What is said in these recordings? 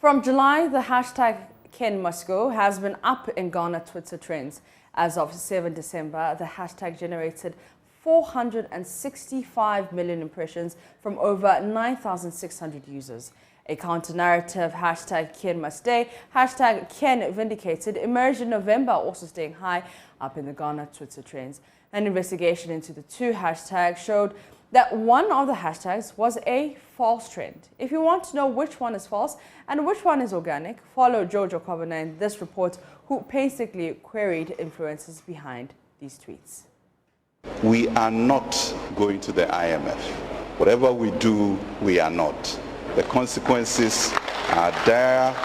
From July, the hashtag Ken Must Go has been up in Ghana Twitter trends. As of 7 December, the hashtag generated 465 million impressions from over 9,600 users. A counter-narrative hashtag Ken Must Stay, hashtag Ken Vindicated emerged in November, also staying high up in the Ghana Twitter trends. An investigation into the two hashtags showed that one of the hashtags was a false trend. If you want to know which one is false and which one is organic, follow Jojo Kobana in this report, who basically queried influences behind these tweets. We are not going to the IMF. Whatever we do, we are not. The consequences are there.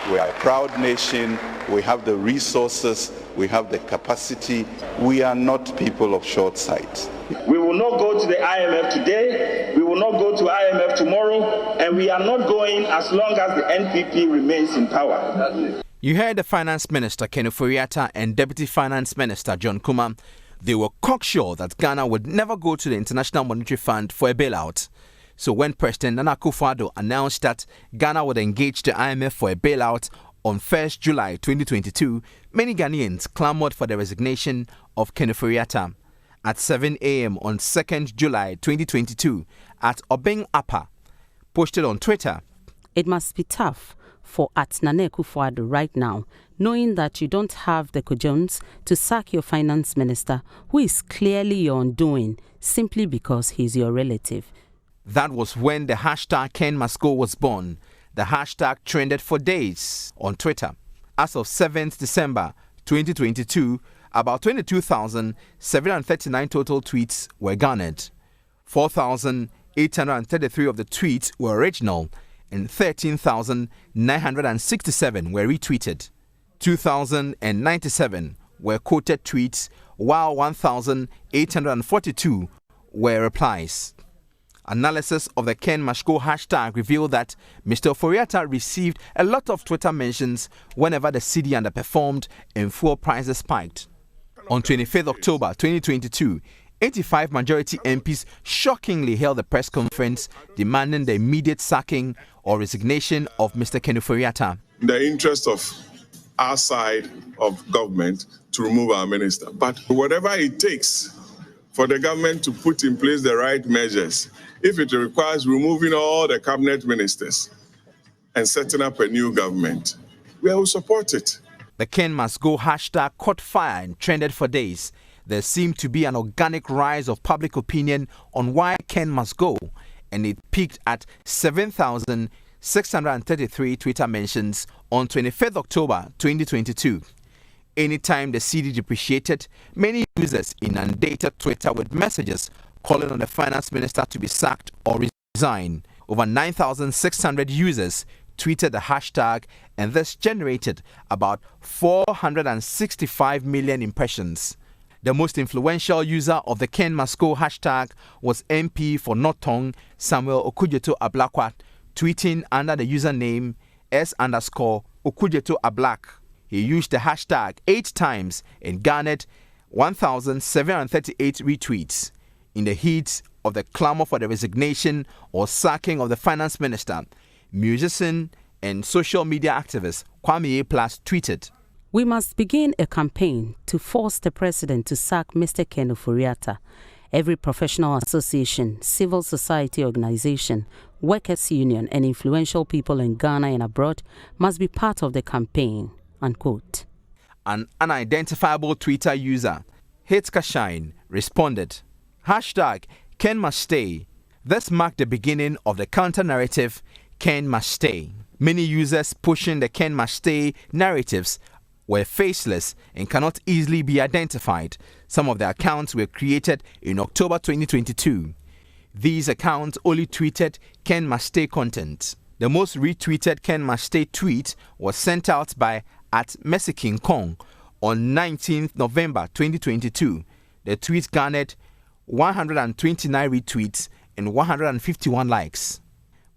We are a proud nation. We have the resources. We have the capacity. We are not people of short sight. We will not go to the IMF today, we will not go to IMF tomorrow, and we are not going as long as the NPP remains in power. You heard the Finance Minister Ken Ofori-Atta and Deputy Finance Minister John Kuma. They were cocksure that Ghana would never go to the International Monetary Fund for a bailout. So when President Nana Akufo-Addo announced that Ghana would engage the IMF for a bailout on 1st July 2022, many Ghanaians clamored for the resignation of Ken Ofori-Atta. At 7 a.m. on 2nd July 2022, at Obeng Appa, posted on Twitter, "It must be tough for Nana Akufo-Addo right now, knowing that you don't have the cujons to sack your finance minister, who is clearly your undoing, simply because he's your relative." That was when the hashtag Ken Must Go was born. The hashtag trended for days on Twitter. As of 7th December 2022, about 22,739 total tweets were garnered. 4,833 of the tweets were original and 13,967 were retweeted. 2,097 were quoted tweets, while 1,842 were replies. Analysis of the Ken Must Go hashtag revealed that Mr. Ofori-Atta received a lot of Twitter mentions whenever the cedi underperformed and fuel prices spiked. On 25th October 2022, 85 majority MPs shockingly held a press conference demanding the immediate sacking or resignation of Mr. Ken Ofori-Atta. In the interest of our side of government to remove our minister. But whatever it takes for the government to put in place the right measures, if it requires removing all the cabinet ministers and setting up a new government, we will support it. The Ken Must Go hashtag caught fire and trended for days. There seemed to be an organic rise of public opinion on why Ken must go, and it peaked at 7,633 Twitter mentions on 25th October 2022. Anytime the cedi depreciated, many users inundated Twitter with messages calling on the finance minister to be sacked or resign. Over 9,600 users tweeted the hashtag, and this generated about 465 million impressions. The most influential user of the Ken Must Go hashtag was MP for North Samuel Okudzeto-Ablakwa, tweeting under the username S_Okudzeto-Ablak. He used the hashtag 8 times and garnered 1,738 retweets. In the heat of the clamor for the resignation or sacking of the finance minister, musician and social media activist Kwame Plus tweeted, "We must begin a campaign to force the president to sack Mr. Ken Ofori-Atta. Every professional association, civil society organization, workers' union, and influential people in Ghana and abroad must be part of the campaign." Unquote. An unidentifiable Twitter user, Kwashie, responded, hashtag Ken Must Stay. This marked the beginning of the counter-narrative Ken Must Stay. Many users pushing the Ken Must Stay narratives were faceless and cannot easily be identified. Some of the accounts were created in October 2022. These accounts only tweeted Ken Must Stay content. The most retweeted Ken Must Stay tweet was sent out by @MercyKingKong on 19th November 2022. The tweet garnered 129 retweets and 151 likes.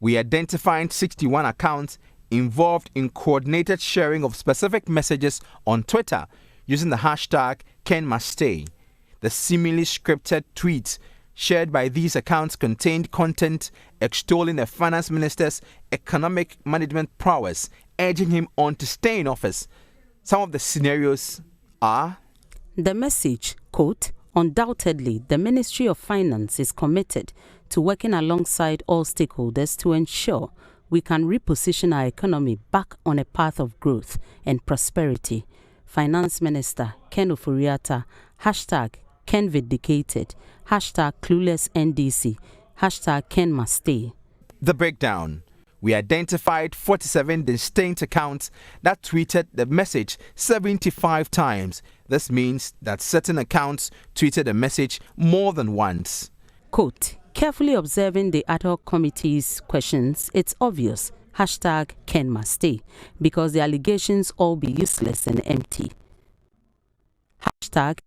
We identified 61 accounts involved in coordinated sharing of specific messages on Twitter using the hashtag Ken Must Stay. The seemingly scripted tweets shared by these accounts contained content extolling the finance minister's economic management prowess, urging him on to stay in office. Some of the scenarios are: the message, quote, "Undoubtedly, the Ministry of Finance is committed to working alongside all stakeholders to ensure we can reposition our economy back on a path of growth and prosperity. Finance Minister Ken Ofori-Atta, hashtag Ken Vindicated, hashtag Clueless NDC, hashtag Ken Must Stay." The breakdown. We identified 47 distinct accounts that tweeted the message 75 times. This means that certain accounts tweeted the message more than once. Quote, "Carefully observing the ad hoc committee's questions, it's obvious, hashtag Ken Must Stay, because the allegations all be useless and empty. Hashtag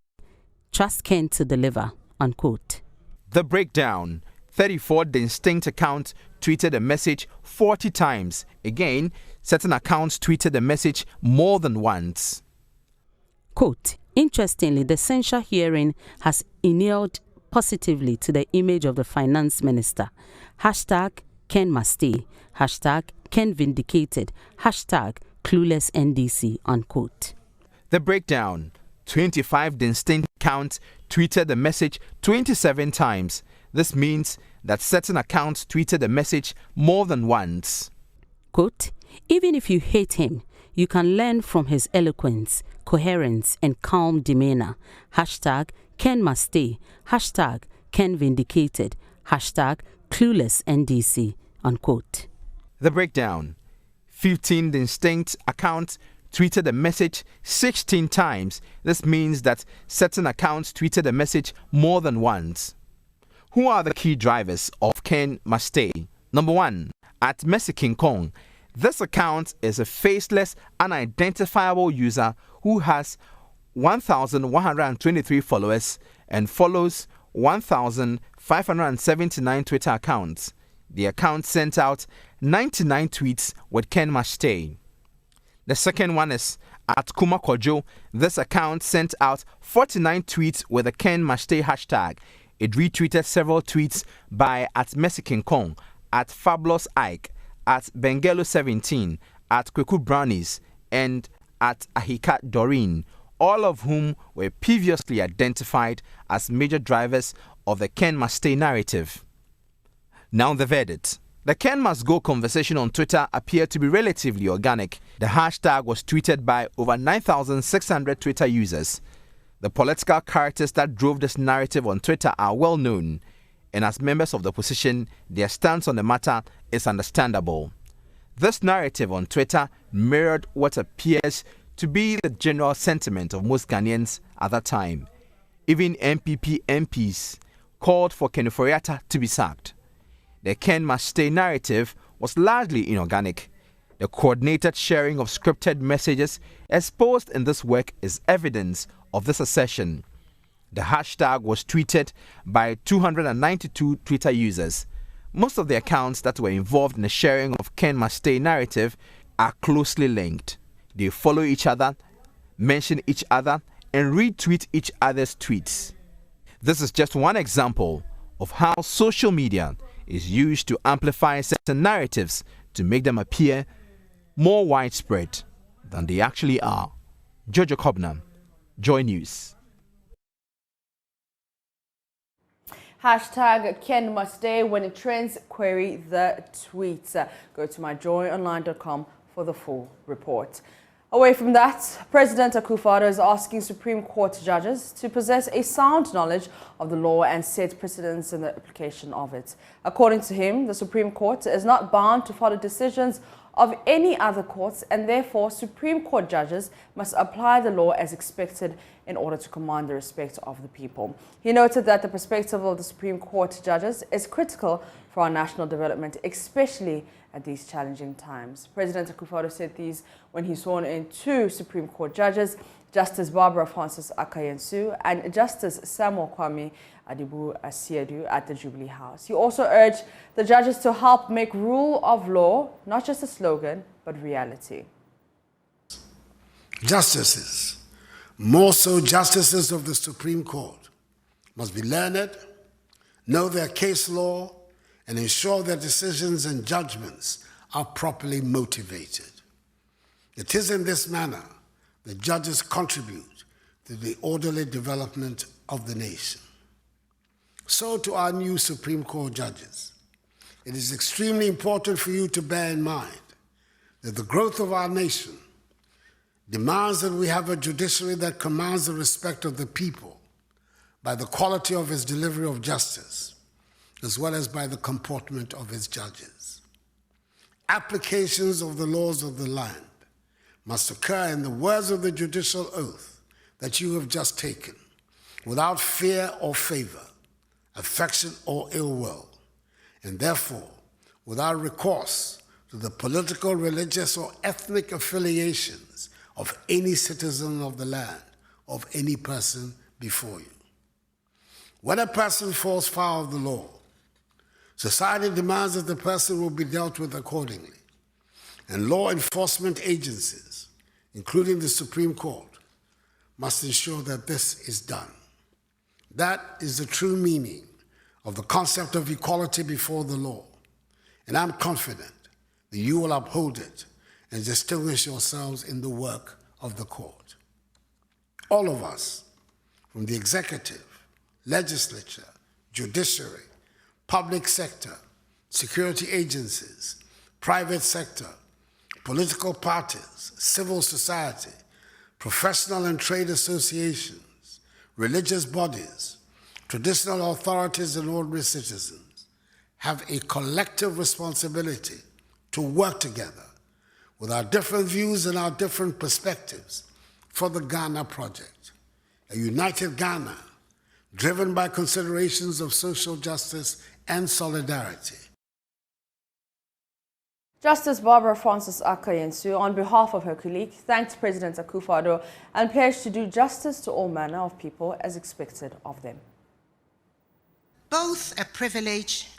Trust Ken to deliver," unquote. The breakdown. 34 distinct accounts tweeted the message 40 times. Again, certain accounts tweeted the message more than once. Quote, "Interestingly, the censure hearing has inured positively to the image of the finance minister. Hashtag Ken Must Stay, hashtag Ken Vindicated, hashtag Clueless NDC," unquote. The breakdown. 25 distinct accounts tweeted the message 27 times. This means that certain accounts tweeted the message more than once. Quote, "Even if you hate him, you can learn from his eloquence, coherence, and calm demeanor. Hashtag Ken Must Stay, hashtag Ken Vindicated, hashtag Clueless NDC," unquote. The breakdown. 15 distinct accounts tweeted the message 16 times. This means that certain accounts tweeted the message more than once. Who are the key drivers of Ken Must Stay? Number 1, at Mercy King Kong. This account is a faceless, unidentifiable user who has 1,123 followers and follows 1,579 Twitter accounts. The account sent out 99 tweets with Ken Must Stay. The second one is at Kuma Kojo. This account sent out 49 tweets with the Ken Must Stay hashtag. It retweeted several tweets by at Mercy King Kong, at Fabulous Ike, at Bengelo17, at Kweku Brownies, and at Ahika Doreen, all of whom were previously identified as major drivers of the Ken Must Stay narrative. Now the verdict. The Ken Must Go conversation on Twitter appeared to be relatively organic. The hashtag was tweeted by over 9,600 Twitter users. The political characters that drove this narrative on Twitter are well known, and as members of the opposition, their stance on the matter is understandable. This narrative on Twitter mirrored what appears to be the general sentiment of most Ghanaians at that time. Even NPP MPs called for Ken Ofori-Atta to be sacked. The Ken Must Stay narrative was largely inorganic. The coordinated sharing of scripted messages exposed in this work is evidence of this assertion. The hashtag was tweeted by 292 Twitter users. Most of the accounts that were involved in the sharing of Ken Must Stay narrative are closely linked. They follow each other, mention each other, and retweet each other's tweets. This is just one example of how social media is used to amplify certain narratives to make them appear more widespread than they actually are. Jojo Kobna, JoyNews. Hashtag Ken Must Stay. When it trends, query the tweets. Go to myjoyonline.com for the full report. Away from that, President Akufo-Addo is asking Supreme Court judges to possess a sound knowledge of the law and set precedents in the application of it. According to him, the Supreme Court is not bound to follow decisions of any other courts, and therefore Supreme Court judges must apply the law as expected in order to command the respect of the people. He noted that the perspective of the Supreme Court judges is critical for our national development, especially at these challenging times. President Akufo-Addo said these when he sworn in two Supreme Court judges, Justice Barbara Francis Akayensu and Justice Samuel Kwame Adibu Asiedu at the Jubilee House. He also urged the judges to help make rule of law not just a slogan, but reality. Justices, more so justices of the Supreme Court, must be learned, know their case law, and ensure their decisions and judgments are properly motivated. It is in this manner that judges contribute to the orderly development of the nation. So to our new Supreme Court judges, it is extremely important for you to bear in mind that the growth of our nation demands that we have a judiciary that commands the respect of the people by the quality of its delivery of justice, as well as by the comportment of its judges. Applications of the laws of the land must occur in the words of the judicial oath that you have just taken, without fear or favor, affection or ill will, and therefore without recourse to the political, religious, or ethnic affiliations of any citizen of the land, of any person before you. When a person falls foul of the law, society demands that the person will be dealt with accordingly, and law enforcement agencies, including the Supreme Court, must ensure that this is done. That is the true meaning of the concept of equality before the law, and I'm confident that you will uphold it and distinguish yourselves in the work of the court. All of us, from the executive, legislature, judiciary, public sector, security agencies, private sector, political parties, civil society, professional and trade associations, religious bodies, traditional authorities, and ordinary citizens have a collective responsibility to work together with our different views and our different perspectives for the Ghana project, a united Ghana driven by considerations of social justice and solidarity. Justice Barbara Francis Akayensu, on behalf of her colleague, thanked President Akufo-Addo and pledged to do justice to all manner of people as expected of them. Both a privilege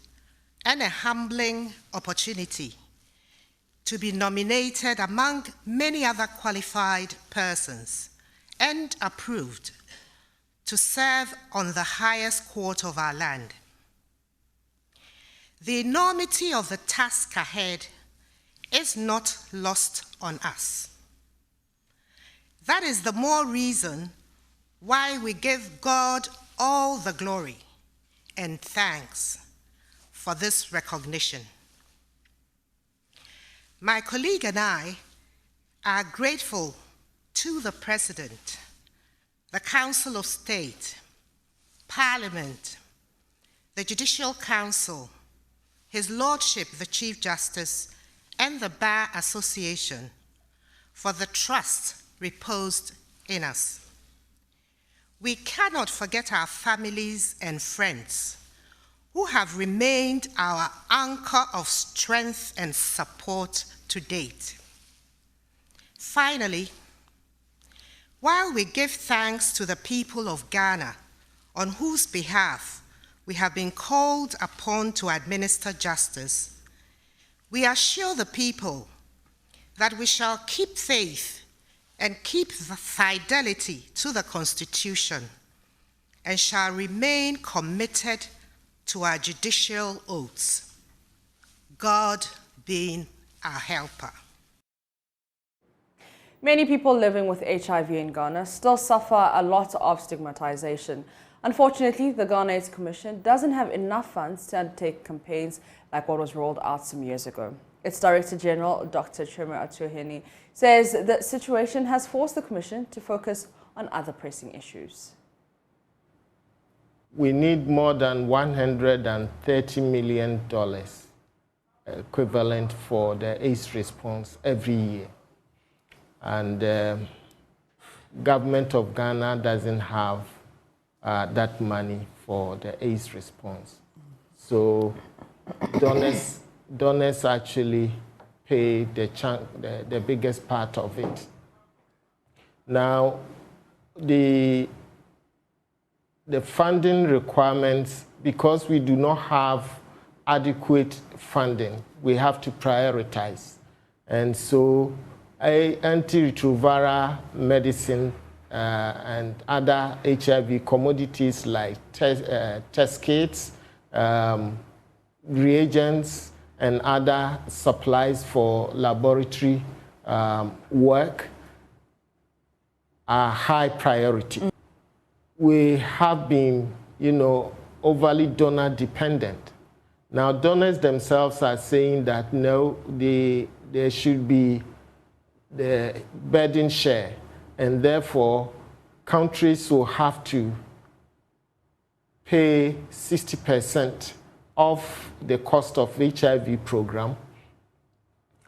and a humbling opportunity to be nominated among many other qualified persons and approved to serve on the highest court of our land. The enormity of the task ahead is not lost on us. That is the more reason why we give God all the glory and thanks for this recognition. My colleague and I are grateful to the President, the Council of State, Parliament, the Judicial Council, His Lordship, the Chief Justice, and the Bar Association for the trust reposed in us. We cannot forget our families and friends who have remained our anchor of strength and support to date. Finally, while we give thanks to the people of Ghana on whose behalf we have been called upon to administer justice, we assure the people that we shall keep faith and keep the fidelity to the Constitution and shall remain committed to our judicial oaths, God being our helper. Many people living with HIV in Ghana still suffer a lot of stigmatization. Unfortunately, the Ghana AIDS Commission doesn't have enough funds to undertake campaigns like what was rolled out some years ago. Its Director General, Dr. Chima Atuheni, says the situation has forced the Commission to focus on other pressing issues. We need more than $130 million equivalent for the AIDS response every year. And government of Ghana doesn't have that money for the AIDS response. So donors actually pay the biggest part of it. Now, the funding requirements, because we do not have adequate funding, we have to prioritize. And so antiretroviral medicine and other HIV commodities like test kits reagents and other supplies for laboratory work are high priority. We have been, overly donor dependent. Now, donors themselves are saying that no, there should be the burden share, and therefore countries will have to pay 60% of the cost of HIV program,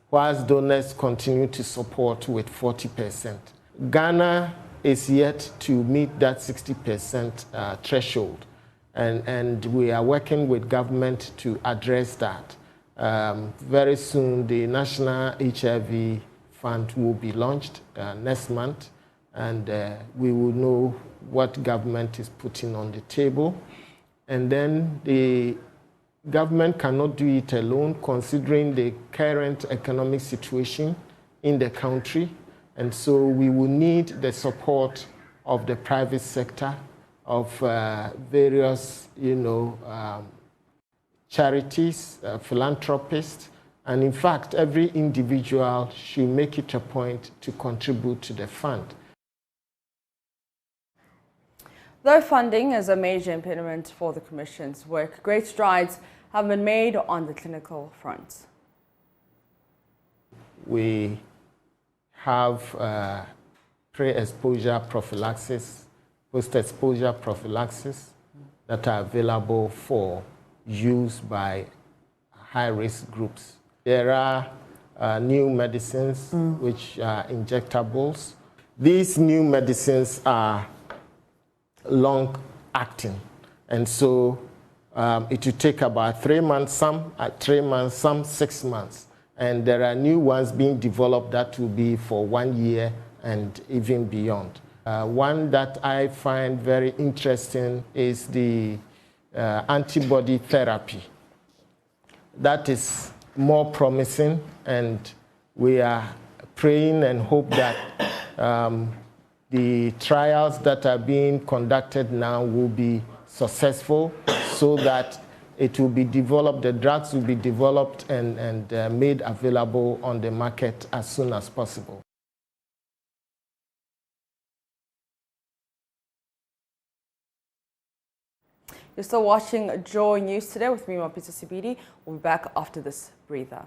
whilst donors continue to support with 40%. Ghana is yet to meet that 60% threshold, and we are working with government to address that. Very soon, the National HIV Fund will be launched next month, and we will know what government is putting on the table. And then the government cannot do it alone, considering the current economic situation in the country. And so we will need the support of the private sector, of various, charities, philanthropists, and in fact, every individual should make it a point to contribute to the fund. Though funding is a major impediment for the Commission's work, great strides have been made on the clinical front. We have pre-exposure prophylaxis, post-exposure prophylaxis that are available for use by high-risk groups. There are new medicines which are injectables. These new medicines are long-acting, and so it will take about 3 months, some at 3 months, some 6 months. And there are new ones being developed that will be for 1 year and even beyond. One that I find very interesting is the antibody therapy. That is more promising, and we are praying and hope that the trials that are being conducted now will be successful, so that it will be developed, the drugs will be developed and made available on the market as soon as possible. You're still watching Joy News today with me, Mapitso Sebidi. We'll be back after this breather.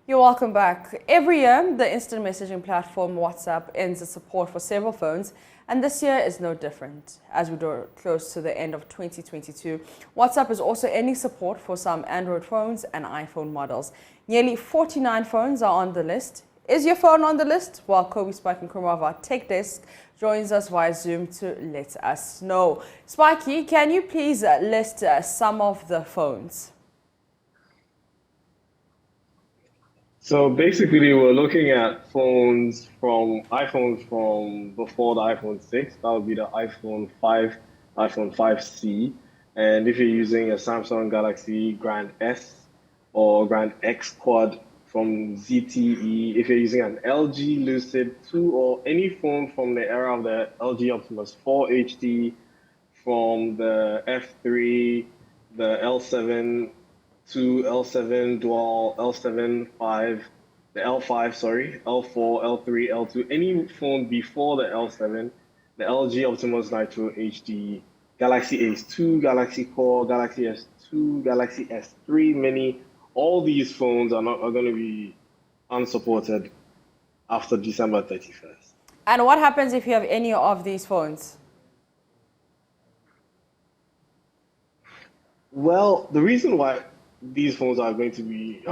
You're welcome back. Every year, the instant messaging platform WhatsApp ends its support for several phones, and this year is no different. As we draw close to the end of 2022, WhatsApp is also ending support for some Android phones and iPhone models. Nearly 49 phones are on the list. Is your phone on the list? Well, Kobe, Spike and Kumar of our tech desk joins us via Zoom to let us know. Spikey, can you please list some of the phones? So basically, we're looking at iPhones from before the iPhone 6. That would be the iPhone 5, iPhone 5C. And if you're using a Samsung Galaxy Grand S or Grand X Quad from ZTE, if you're using an LG Lucid 2 or any phone from the era of the LG Optimus 4 HD, from the F3, the L7, L7 Dual, L7 5, the L5, sorry, L4, L3, L2, any phone before the L7, the LG Optimus Nitro HD, Galaxy Ace 2, Galaxy Core, Galaxy S2, Galaxy S3 Mini, all these phones are going to be unsupported after December 31st. And what happens if you have any of these phones? Well, the reason why these phones are going to be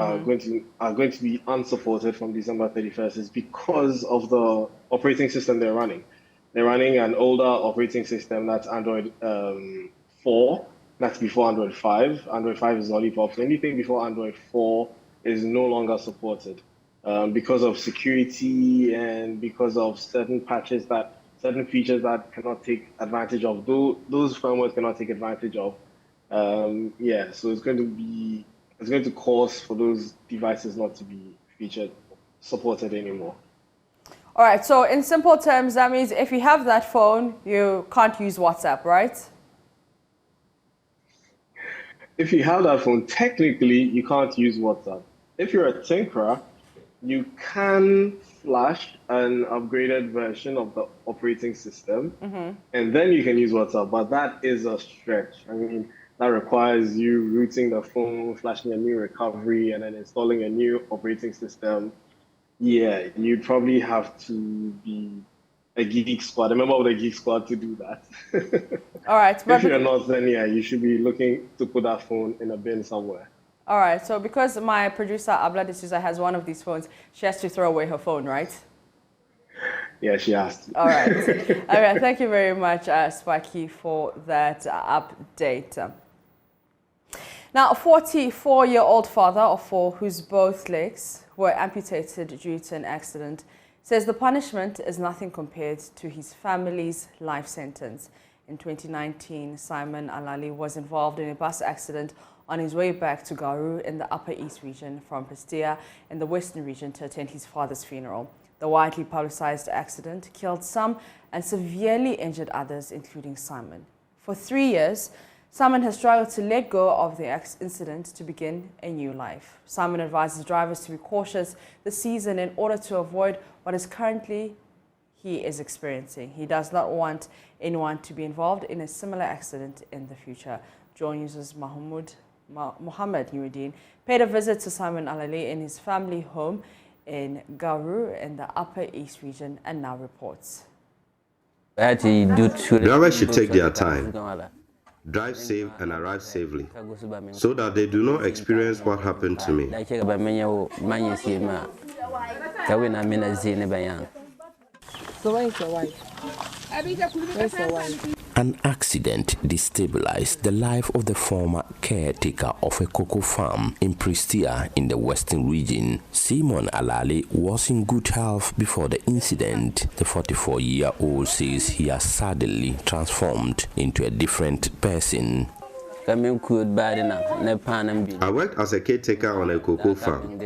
unsupported from December 31st is because of the operating system they're running. They're running an older operating system that's Android 4. That's before Android 5. Android 5 is Lollipop. So anything before Android 4 is no longer supported because of security and because of certain features that cannot take advantage of. Those firmwares cannot take advantage of Yeah, so it's going to cause for those devices not to be supported anymore. All right, so in simple terms, that means if you have that phone, you can't use WhatsApp, right? If you have that phone, technically, you can't use WhatsApp. If you're a tinkerer, you can flash an upgraded version of the operating system, and then you can use WhatsApp, but that is a stretch. I mean, that requires you rooting the phone, flashing a new recovery, and then installing a new operating system. Yeah, you'd probably have to be a geek squad, a member of the geek squad to do that. All right. If you're not, then yeah, you should be looking to put that phone in a bin somewhere. All right, so because my producer, Abla D'Souza, has one of these phones, she has to throw away her phone, right? Yeah, she has to. All right. All right, thank you very much, Spaki, for that update. Now, a 44-year-old father of 4 whose both legs were amputated due to an accident says the punishment is nothing compared to his family's life sentence. In 2019, Simon Alali was involved in a bus accident on his way back to Garu in the Upper East region from Prestea in the Western region to attend his father's funeral. The widely publicized accident killed some and severely injured others, including Simon. For 3 years, Simon has struggled to let go of the incident to begin a new life. Simon advises drivers to be cautious this season in order to avoid what is currently he is experiencing. He does not want anyone to be involved in a similar accident in the future. JoyNews' Mohammed Nuruddin paid a visit to Simon Alali in his family home in Garu in the Upper East region and now reports. Drivers should take their time, drive safe and arrive safely, so that they do not experience what happened to me. So where's your wife? Where's your wife? An accident destabilized the life of the former caretaker of a cocoa farm in Prestea in the Western region. Simon Alali was in good health before the incident. The 44-year-old says he has suddenly transformed into a different person. I worked as a caretaker on a cocoa farm.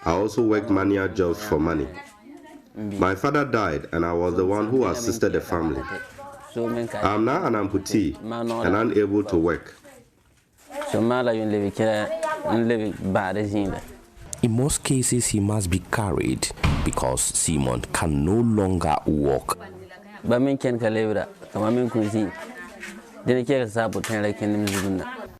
I also worked manual jobs for money. My father died and I was the one who assisted the family. I am now an amputee and unable to work. In most cases, he must be carried because Simon can no longer walk.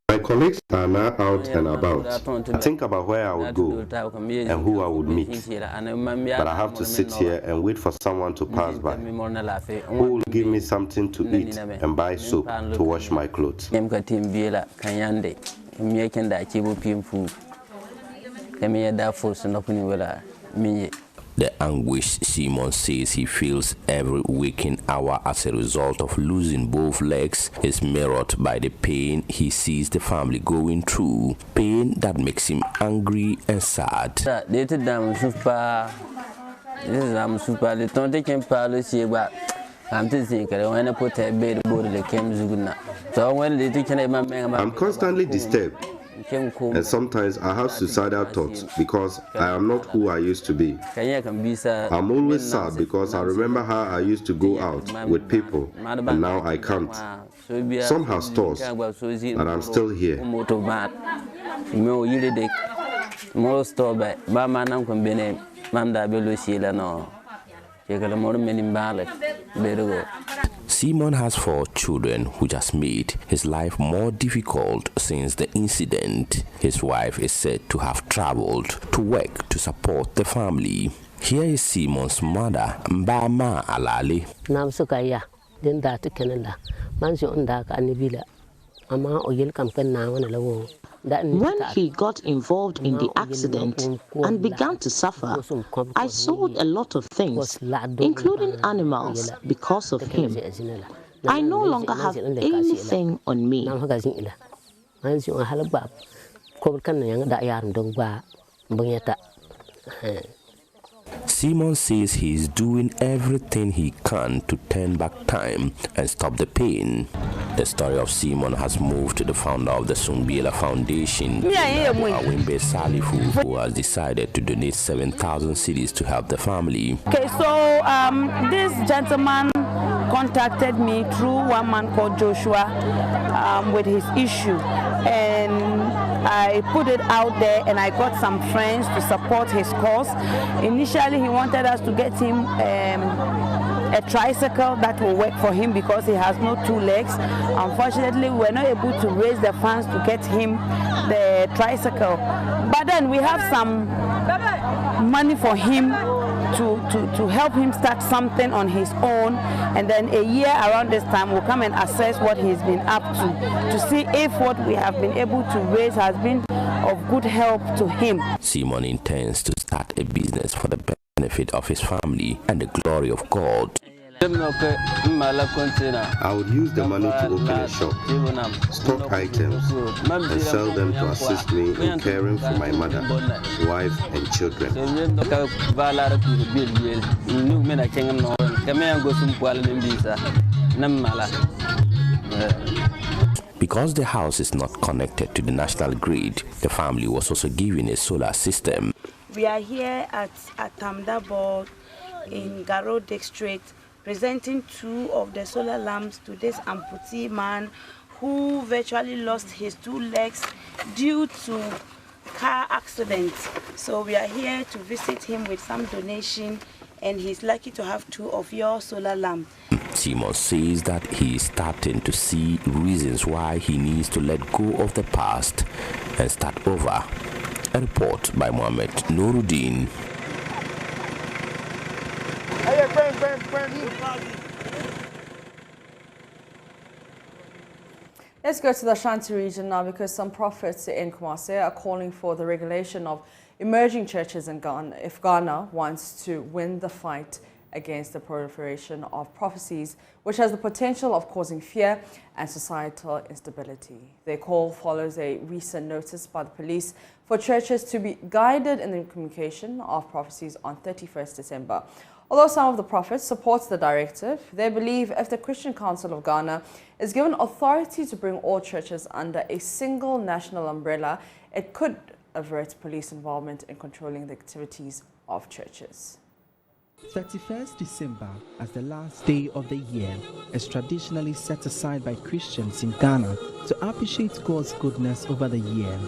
My colleagues are now out and about. I think about where I would go and who I would meet. But I have to sit here and wait for someone to pass by, who will give me something to eat and buy soap to wash my clothes. The anguish Simon says he feels every waking hour as a result of losing both legs is mirrored by the pain he sees the family going through. Pain that makes him angry and sad. I'm constantly disturbed, and sometimes I have suicidal thoughts because I am not who I used to be. I'm always sad because I remember how I used to go out with people and now I can't. Some have stores, and I'm still here. Simon has 4 children, which has made his life more difficult since the incident. His wife is said to have traveled to work to support the family. Here is Simon's mother, Mbama Alali. When he got involved in the accident and began to suffer, I sold a lot of things, including animals, because of him. I no longer have anything on me. Simon says he is doing everything he can to turn back time and stop the pain. The story of Simon has moved the founder of the Sumbiela Foundation, Awimbe Salifu, who has decided to donate 7,000 cedis to help the family. Okay, so this gentleman contacted me through one man called Joshua with his issue, and I put it out there, and I got some friends to support his cause. Initially, he wanted us to get him a tricycle that will work for him because he has no two legs. Unfortunately, we were not able to raise the funds to get him the tricycle. But then we have some money for him to help him start something on his own, and then a year around this time we'll come and assess what he's been up to see if what we have been able to raise has been of good help to him. Simon intends to start a business for the benefit of his family and the glory of God. I would use the money to open a shop, stock items, and sell them to assist me in caring for my mother, wife, and children. Because the house is not connected to the national grid, the family was also given a solar system. We are here at Tamdabo in Garo district, presenting 2 of the solar lamps to this amputee man who virtually lost his 2 legs due to car accident. So we are here to visit him with some donation, and he's lucky to have 2 of your solar lamps. Simon says that he is starting to see reasons why he needs to let go of the past and start over. A report by Mohammed Nuruddin. Let's go to the Ashanti region now, because some prophets in Kwashie are calling for the regulation of emerging churches in Ghana if Ghana wants to win the fight against the proliferation of prophecies, which has the potential of causing fear and societal instability. Their call follows a recent notice by the police for churches to be guided in the communication of prophecies on 31st December. Although some of the prophets support the directive, they believe if the Christian Council of Ghana is given authority to bring all churches under a single national umbrella, it could avert police involvement in controlling the activities of churches. 31st December, as the last day of the year, is traditionally set aside by Christians in Ghana to appreciate God's goodness over the year.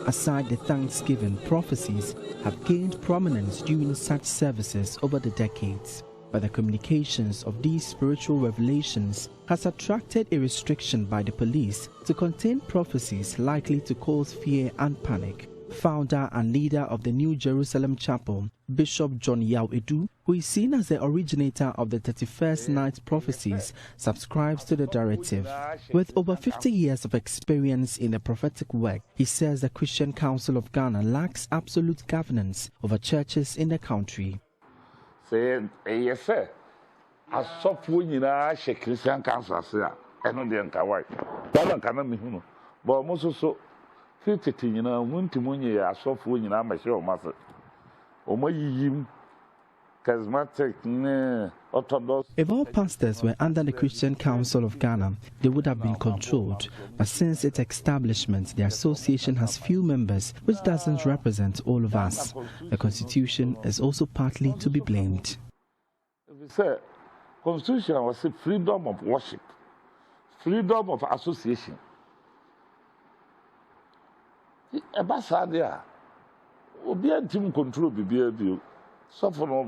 Aside the Thanksgiving, prophecies have gained prominence during such services over the decades. But the communications of these spiritual revelations has attracted a restriction by the police to contain prophecies likely to cause fear and panic. Founder and leader of the New Jerusalem Chapel, Bishop John Yao Edu, who is seen as the originator of the 31st night prophecies, subscribes to the directive. With over 50 years of experience in the prophetic work, he says the Christian Council of Ghana lacks absolute governance over churches in the country. Christian Council, if all pastors were under the Christian Council of Ghana, they would have been controlled. But since its establishment, the association has few members, which doesn't represent all of us. The Constitution is also partly to be blamed. The Constitution was freedom of worship, freedom of association. Ambassador, team control the suffer no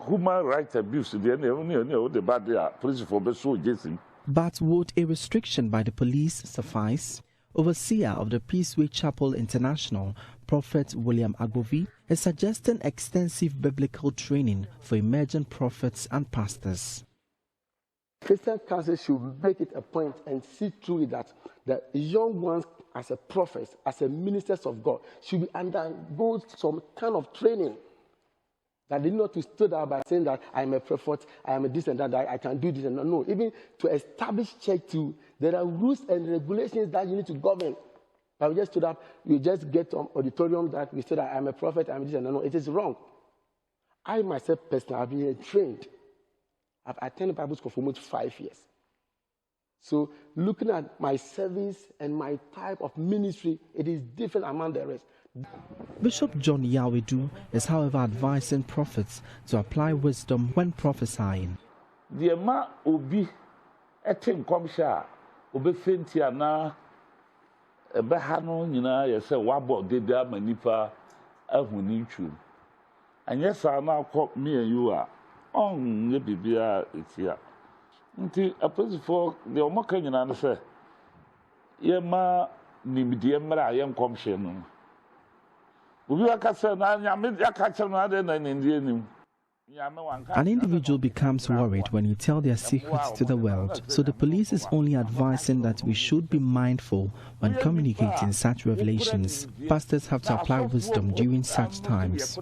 human rights abuse. The bad police for Jason. But would a restriction by the police suffice? Overseer of the Peaceway Chapel International, Prophet William Agbovi, is suggesting extensive biblical training for emerging prophets and pastors. Christian Council should make it a point and see through it that the young ones, as a prophets, as a ministers of God, should be undergo some kind of training. That they not to stood out by saying that I am a prophet, I am a this and that, I can do this and that. No, even to establish church too, there are rules and regulations that you need to govern. But we just stood up, we just get on auditorium that we said, I'm a prophet, I'm this, and no, it is wrong. I myself personally have been trained. I've attended Bible school for almost 5 years. So looking at my service and my type of ministry, it is different among the rest. Bishop John Yawedu is, however, advising prophets to apply wisdom when prophesying. The ma obi etin komsha obi fenti ana ebe ha no nyina ye se wabo dede amanipa ahuni twu. Anye sa na akọ me and you a on ye bibia etia. Nti aposifo de omoka nyina no se ye ma nimdie mra ye nkomhye no. An individual becomes worried when you tell their secrets to the world, so the police is only advising that we should be mindful when communicating such revelations. Pastors have to apply wisdom during such times.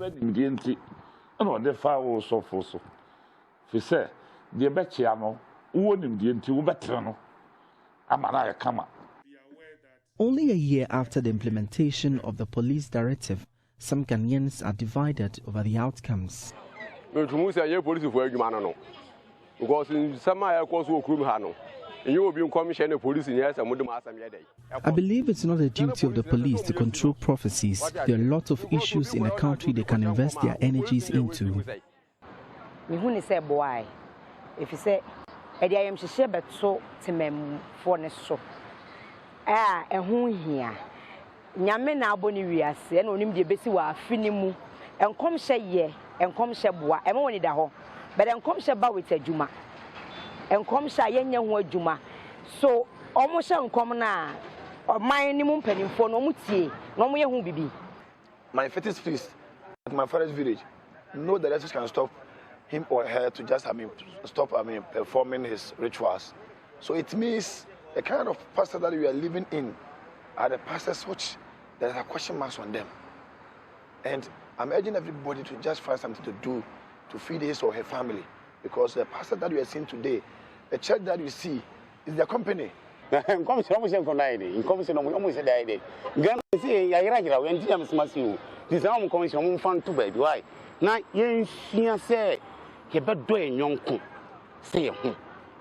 Only a year after the implementation of the police directive, some Ghanaians are divided over the outcomes. I believe it's not the duty of the police to control prophecies. There are lots of issues in the country they can invest their energies into. If you say, I am Shebet so to for so. And who here? Nyamena Boniria, and on him the Bessiwa, Finimu, and come say ye, and come Shabwa, and only the ho, but and come Shaba with a Juma, and come Shayen word Juma. So almost uncommon now, or my minimum penny for no mutie, no way who be. My fetish priest at my father's village, no the rest can stop him or her to just stop performing his rituals. So it means the kind of pastor that we are living in are the pastors which there are question marks on them. And I'm urging everybody to just find something to do to feed his or her family, because the pastor that we are seeing today, the church that you see, is their company.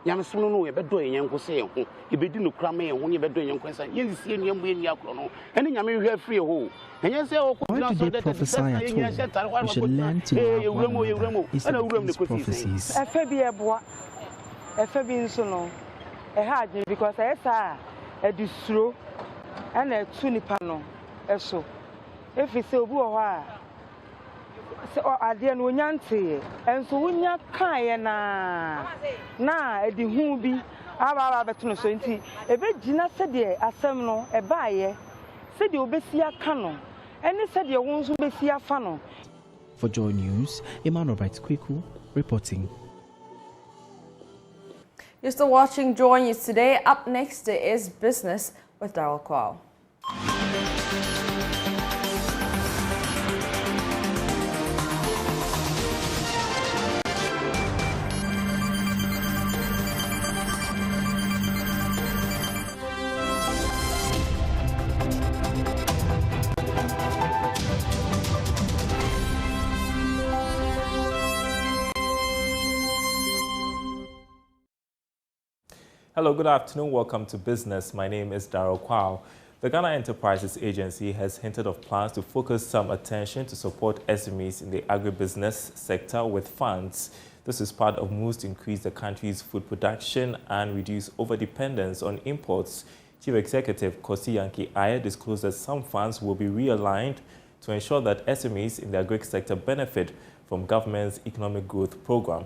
Yamsunu no ebedo enyanko se ho ebedi no krama en ho ne ebedo enyanko se yensie niam eni akro no ene nyame hwe free ho enye se o ko so they prophesy at all. We should learn to know is the prophecies. Efe bi nso no e ha adwe because e sa e disuro and e tu nipa no eso efi se obi wo ho a so ade no nyante enso wonya kan na edi hu bi aba beto so nti ebe gina se de asem no e baaye se de obesi aka no ene se de wo nso besi afa no. For JoyNews, Emmanuel Kwiku reporting. You're still watching JoyNews today. Up next is Business with Daryl Kwao. Hello, good afternoon. Welcome to Business. My name is Daryl Kwao. The Ghana Enterprises Agency has hinted of plans to focus some attention to support SMEs in the agribusiness sector with funds. This is part of moves to increase the country's food production and reduce overdependence on imports. Chief Executive Kwashie Aya disclosed that some funds will be realigned to ensure that SMEs in the agri sector benefit from government's economic growth program.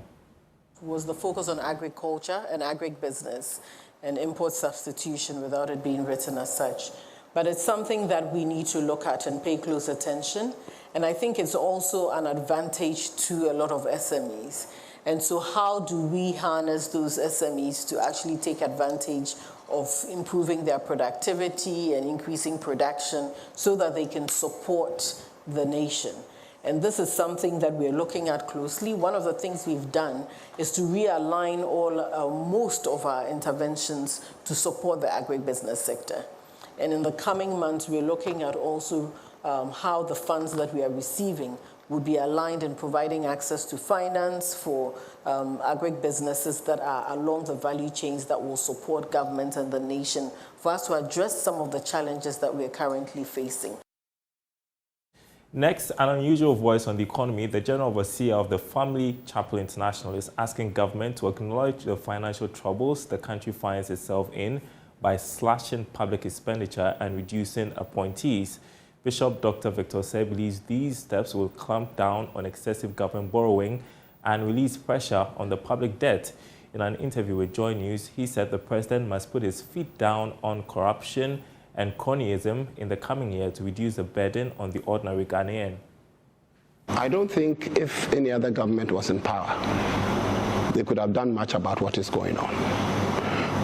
Was the focus on agriculture and agribusiness and import substitution without it being written as such. But it's something that we need to look at and pay close attention. And I think it's also an advantage to a lot of SMEs. And so how do we harness those SMEs to actually take advantage of improving their productivity and increasing production so that they can support the nation? And this is something that we're looking at closely. One of the things we've done is to realign most of our interventions to support the agribusiness sector. And in the coming months, we're looking at also how the funds that we are receiving would be aligned in providing access to finance for agribusinesses that are along the value chains that will support government and the nation for us to address some of the challenges that we are currently facing. Next, an unusual voice on the economy. The General Overseer of the Family Chapel International is asking government to acknowledge the financial troubles the country finds itself in by slashing public expenditure and reducing appointees. Bishop Dr. Victor Sebidi believes these steps will clamp down on excessive government borrowing and release pressure on the public debt. In an interview with JoyNews, he said the president must put his feet down on corruption and cronyism in the coming year to reduce the burden on the ordinary Ghanaian. I don't think if any other government was in power, they could have done much about what is going on.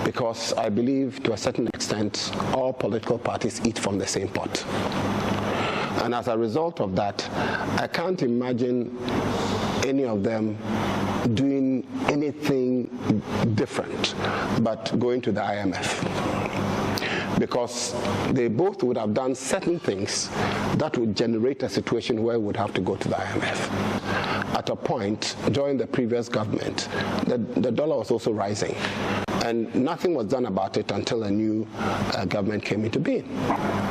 Because I believe to a certain extent, all political parties eat from the same pot. And as a result of that, I can't imagine any of them doing anything different but going to the IMF. Because they both would have done certain things that would generate a situation where we would have to go to the IMF. At a point, during the previous government, the dollar was also rising. And nothing was done about it until a new government came into being.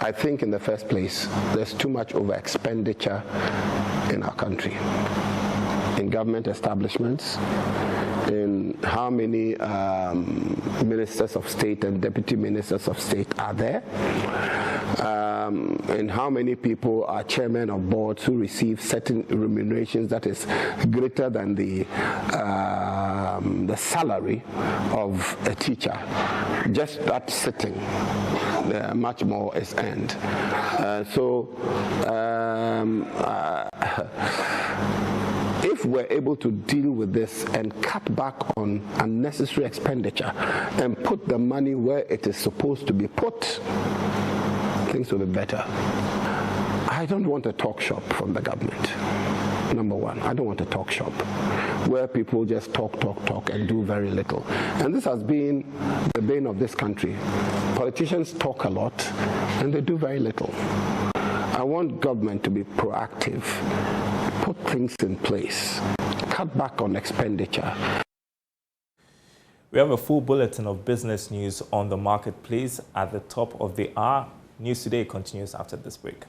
I think in the first place, there's too much over-expenditure in our country, in government establishments, in how many ministers of state and deputy ministers of state are there, in how many people are chairmen of boards who receive certain remunerations that is greater than the salary of a teacher. Just that sitting, much more is earned. If we're able to deal with this and cut back on unnecessary expenditure and put the money where it is supposed to be put, things will be better. I don't want a talk shop from the government. Number one, I don't want a talk shop where people just talk and do very little. And this has been the bane of this country. Politicians talk a lot and they do very little. I want government to be proactive, put things in place, cut back on expenditure. We have a full bulletin of business news on the marketplace at the top of the hour. News Today continues after this break.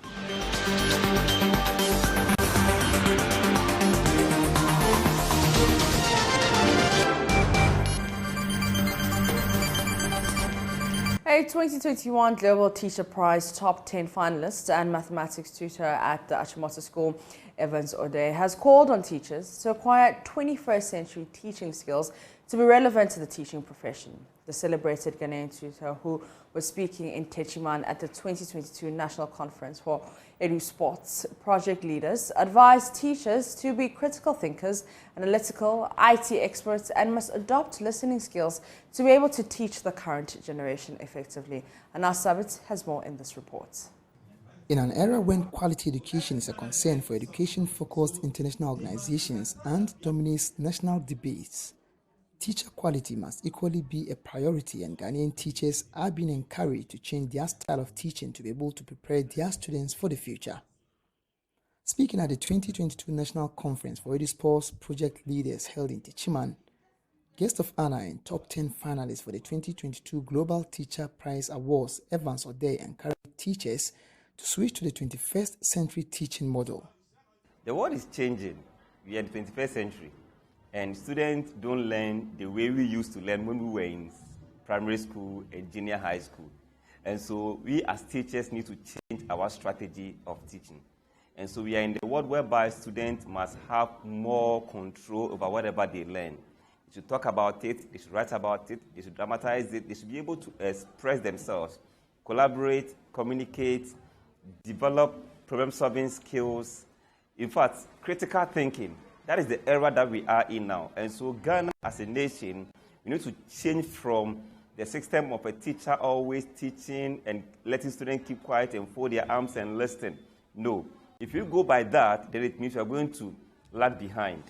A 2021 Global Teacher Prize top 10 finalist and mathematics tutor at the Achimota School, Evans Ode, has called on teachers to acquire 21st century teaching skills to be relevant to the teaching profession. The celebrated Ghanaian tutor, who was speaking in Techiman at the 2022 National Conference for Edu Sports Project Leaders, advised teachers to be critical thinkers, analytical, IT experts, and must adopt listening skills to be able to teach the current generation effectively. Anas Sabit has more in this report. In an era when quality education is a concern for education-focused international organizations and dominates national debates, teacher quality must equally be a priority, and Ghanaian teachers are being encouraged to change their style of teaching to be able to prepare their students for the future. Speaking at the 2022 National Conference for Edu Sports Project Leaders held in Techiman, guest of honor and top 10 finalists for the 2022 Global Teacher Prize Awards, Evans Ode, encouraged teachers to switch to the 21st century teaching model. The world is changing. We are in the 21st century. And students don't learn the way we used to learn when we were in primary school and junior high school. And so we as teachers need to change our strategy of teaching. And so we are in the world whereby students must have more control over whatever they learn. They should talk about it, they should write about it, they should dramatize it, they should be able to express themselves, collaborate, communicate, develop problem-solving skills. In fact, critical thinking. That is the era that we are in now. And so Ghana, as a nation, we need to change from the system of a teacher always teaching and letting students keep quiet and fold their arms and listen. No. If you go by that, then it means you are going to lag behind.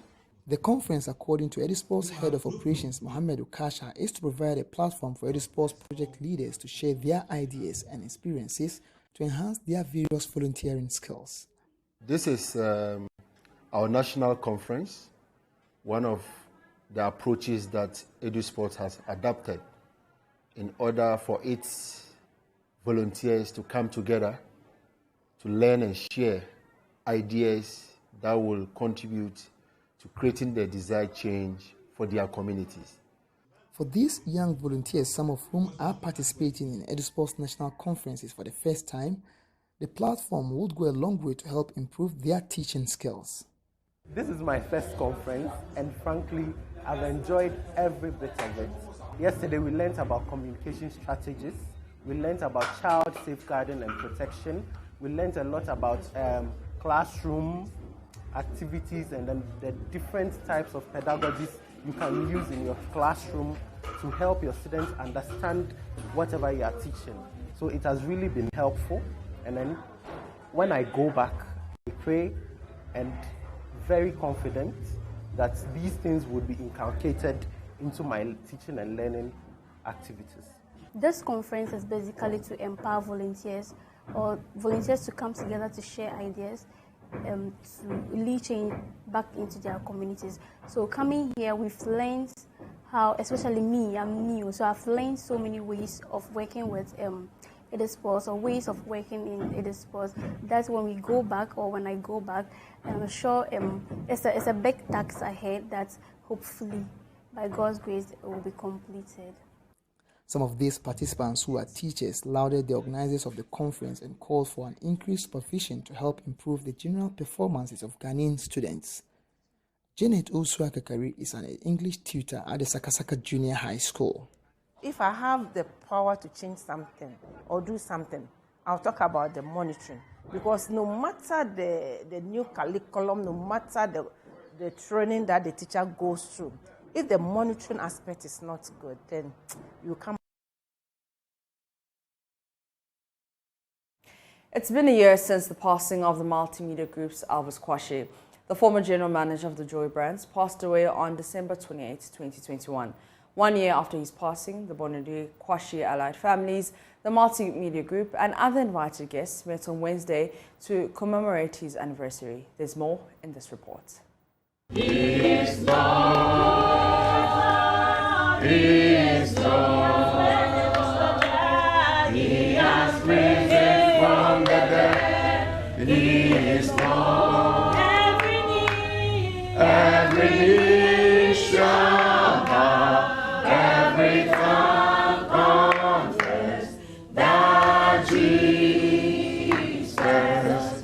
The conference, according to Edisport's head of operations, Mohammed Ukasha, is to provide a platform for Edisport's project leaders to share their ideas and experiences to enhance their various volunteering skills. This is our national conference, one of the approaches that Edisport has adopted in order for its volunteers to come together to learn and share ideas that will contribute to creating the desired change for their communities. For these young volunteers, some of whom are participating in Edisport's national conferences for the first time, the platform would go a long way to help improve their teaching skills. This is my first conference, and frankly, I've enjoyed every bit of it. Yesterday, we learned about communication strategies. We learned about child safeguarding and protection. We learned a lot about classroom activities and then the different types of pedagogies you can use in your classroom to help your students understand whatever you are teaching. So it has really been helpful. And then when I go back, I pray and very confident that these things would be inculcated into my teaching and learning activities. This conference is basically to empower volunteers or volunteers to come together to share ideas to really change back into their communities. So coming here, we've learned how, especially me, I'm new, so I've learned so many ways of working with Edisports or ways of working in Edisports. That's when we go back, or when I go back, and I'm sure it's a big task ahead that hopefully, by God's grace, it will be completed. Some of these participants, who are teachers, lauded the organizers of the conference and called for an increased supervision to help improve the general performances of Ghanaian students. Janet Osuakakari is an English tutor at the Sakasaka Junior High School. If I have the power to change something or do something, I'll talk about the monitoring. Because no matter the new curriculum, no matter the training that the teacher goes through, if the monitoring aspect is not good, then you come. It's been a year since the passing of the multimedia group's Elvis Kwashie. The former general manager of the Joy brands passed away on December 28, 2021. 1 year after his passing, the Bonadi Kwashie allied families, the multimedia group and other invited guests met on Wednesday to commemorate his anniversary. There's more in this report. He is Lord. He is Lord. He has risen from the dead. He is Lord. Every knee shall bow, every tongue confess that Jesus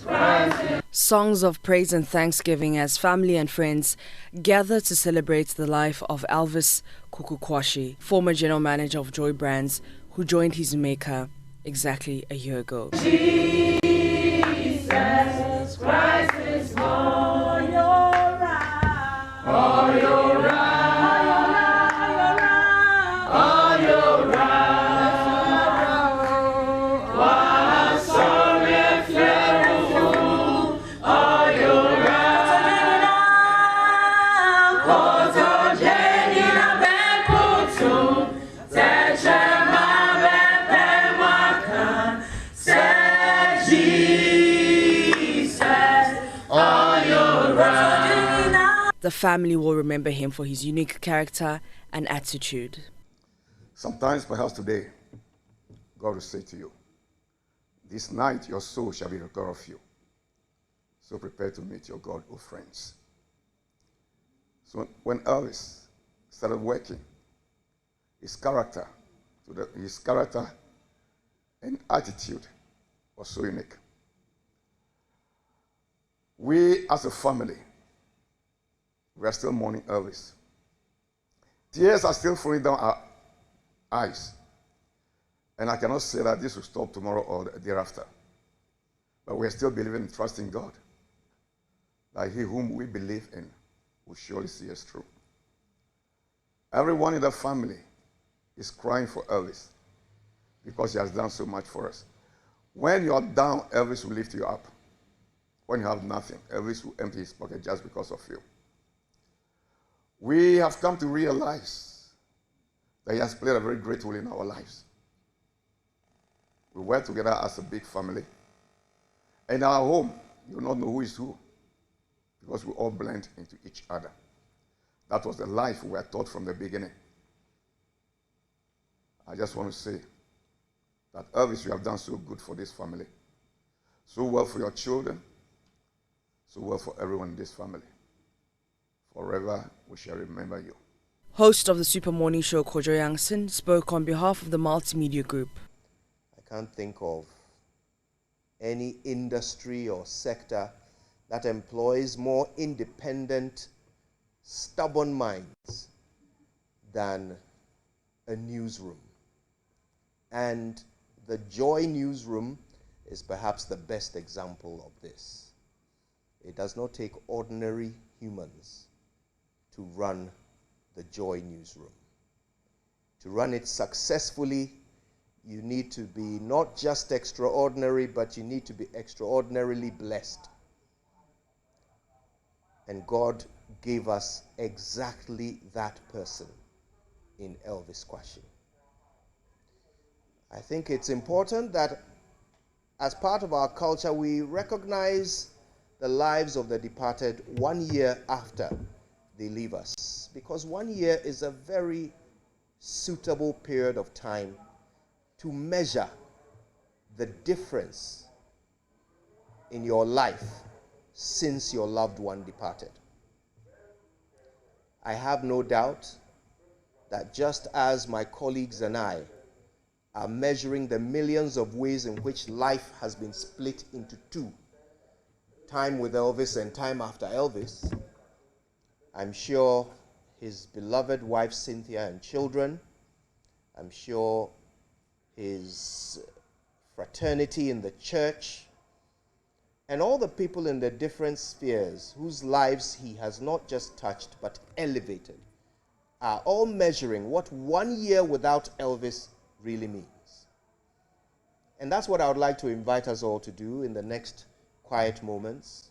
Christ is. Songs of praise and thanksgiving as family and friends gather to celebrate the life of Elvis Kwashie, former general manager of Joy Brands, who joined his maker exactly a year ago. Jesus Christ is all your right, all your right, all your right. Why sorry fearful, all your right. Cause of Jenina Bekutu, Techema Bepemaka, said Jesus, all your right. The family will remember him for his unique character and attitude. Sometimes, perhaps today, God will say to you, this night your soul shall be required of you. So prepare to meet your God, O friends. So when Elvis started working, his character and attitude was so unique. We as a family, we are still mourning Elvis. Tears are still flowing down our eyes. And I cannot say that this will stop tomorrow or the day after. But we are still believing and trusting God that he whom we believe in will surely see us through. Everyone in the family is crying for Elvis because he has done so much for us. When you are down, Elvis will lift you up. When you have nothing, Elvis will empty his pocket just because of you. We have come to realize that he has played a very great role in our lives. We work together as a big family. In our home, you will not know who is who, because we all blend into each other. That was the life we were taught from the beginning. I just want to say that Elvis, you have done so good for this family, so well for your children, so well for everyone in this family. Forever we shall remember you. Host of the Super Morning Show, Kojo Yangson, spoke on behalf of the multimedia group. I can't think of any industry or sector that employs more independent, stubborn minds than a newsroom. And the Joy newsroom is perhaps the best example of this. It does not take ordinary humans to run the Joy newsroom. To run it successfully, you need to be not just extraordinary, but you need to be extraordinarily blessed. And God gave us exactly that person in Elvis Kwashie. I think it's important that as part of our culture, we recognize the lives of the departed 1 year after they leave us, because 1 year is a very suitable period of time to measure the difference in your life since your loved one departed. I have no doubt that just as my colleagues and I are measuring the millions of ways in which life has been split into two, time with Elvis and time after Elvis, I'm sure his beloved wife Cynthia and children, I'm sure his fraternity in the church, and all the people in the different spheres whose lives he has not just touched but elevated, are all measuring what 1 year without Elvis really means. And that's what I would like to invite us all to do in the next quiet moments.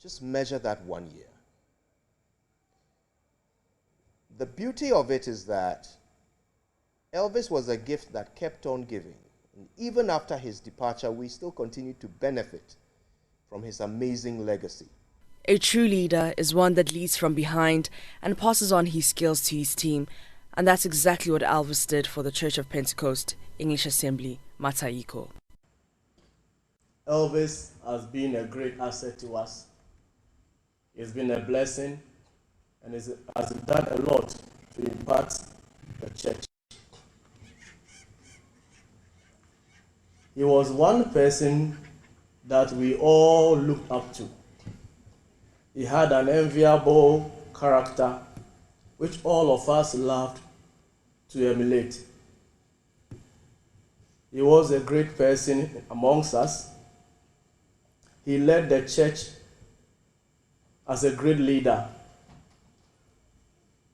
Just measure that 1 year. The beauty of it is that Elvis was a gift that kept on giving. And even after his departure, we still continue to benefit from his amazing legacy. A true leader is one that leads from behind and passes on his skills to his team. And that's exactly what Elvis did for the Church of Pentecost English Assembly, Mataiko. Elvis has been a great asset to us. He's been a blessing and has done a lot to impact the church. He was one person that we all looked up to. He had an enviable character which all of us loved to emulate. He was a great person amongst us. He led the church as a great leader.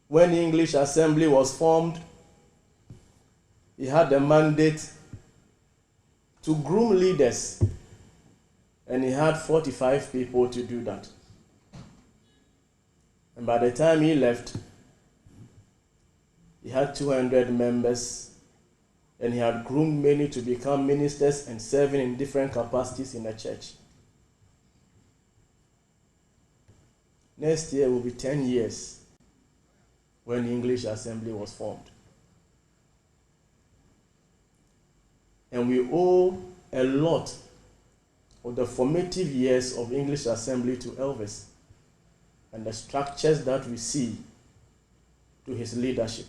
When the English Assembly was formed, he had the mandate to groom leaders, and he had 45 people to do that. And by the time he left, he had 200 members, and he had groomed many to become ministers and serving in different capacities in the church. Next year will be 10 years when the English Assembly was formed. And we owe a lot of the formative years of English Assembly to Elvis and the structures that we see to his leadership.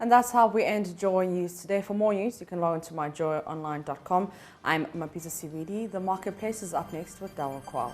And that's how we end Joy News today. For more news, you can log into myjoyonline.com. I'm Mapitso Sebidi. The Marketplace is up next with Daryl Kwao.